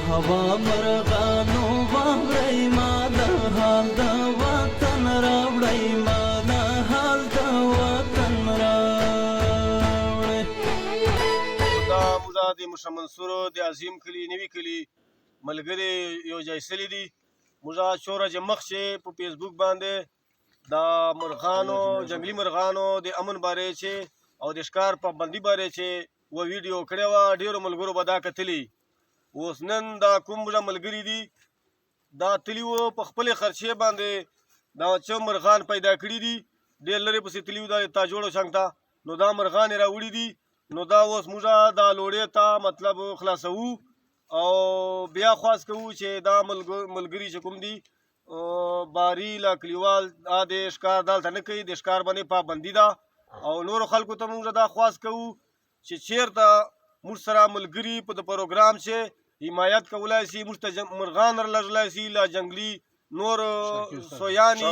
هوا مرغانو واورئ ما د حال د وطن راوړئ ما د حال د وطن راوړئ. دا موږ د مشا منصور د عظیم کلي نوي کلي ملګري یو ځای سلی دي. موږ څو ورځې مخکې په فیسبوک باندې د مرغانو جنګلي مرغانو د امن باره چې او د ښکار پابندي باره چې و ویډیو کړې وه. ډېرو ملګرو به دا کتلي. اوس نن دا کوم موږ ملګري دي دا تلي وو په خپلې خرچې باندې دا څه مرغان پیدا کړي دي. ډېر لرې پسې تلي وو دا تا جوړو څنګ ته. نو دا مرغان یې راوړي دي. نو دا اوس موږ دا لوړې ته مطلب خلاصوو او بیا خواست کوو چې دا ملګري چې کوم دي باري لا کلیوال دا د ښکار دلته نه کوي. د ښکار باندې پابندي ده او نورو خلکو ته موږ دا خواست کوو چې چېرته موږ سره ملګري په د پروګرام چې حمایت کولی شي موږ ته مرغان رالږلی شي لا جنګلي نور سویاني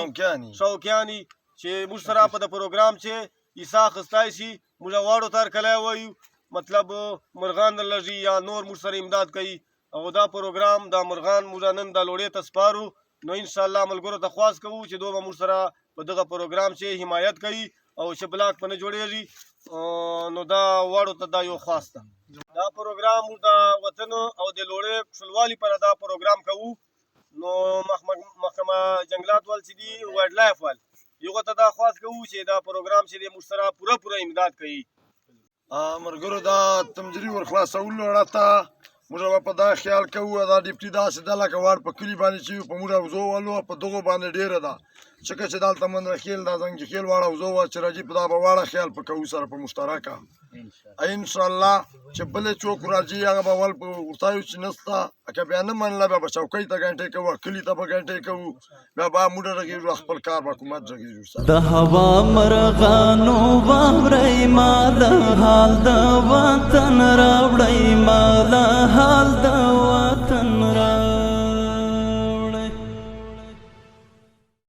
شوقیاني چې موږ سره په د پروګرام چې حصه اخیستی شي. موږ غواړو ته هرکلی وایو مطلب مرغان رالږي یا نور موږ سره امداد کوي او دا پروګرام دا مرغان موږ نن دا لوړې ته سپارو. نو انشاءالله ملګرو ته خواست کوو چې دوی به موږ سره په دغه پروګرام چې حمایت کوي او چې بلاک په نه جوړېږي. نو دا واړو ته دا یو خواست ده. دا پروګرام موږ د وطن او د لوړې ښکلوالي لپاره دا پروګرام کوو. نو محکمه جنګلات وال چې دي وایلډ لایف وال یوغه ته دا خواست کوو چې دا پروګرام چې دی موږ سره پوره امداد کوي. ملګرو دا تمجري ورخلاصولو اړه ته موږ به په دا خیال کوو دا ډیپټي داسې ده لکه واړ په کلي باندې چې په موږ اوزو والو په دغو باندې ډېره ده ځکه چې دلته منرخیل دا زنګي خیل واړه اوزو وه چې راځي په دا به واړه خیال په کوو سره په مشترکه انشاءالله چې بلې څوک راځي هغه به ول ورته وایو چې نسته که بیا نه منله بیا به چوکۍ ته ګنټې کوو کلي ته به ګنټې کوو بیا به موږ رغېږو خپل کار به حکومت رغېږو. د هوا مرغانو واورئ ما د حال د وطن راوړئ ما د حال د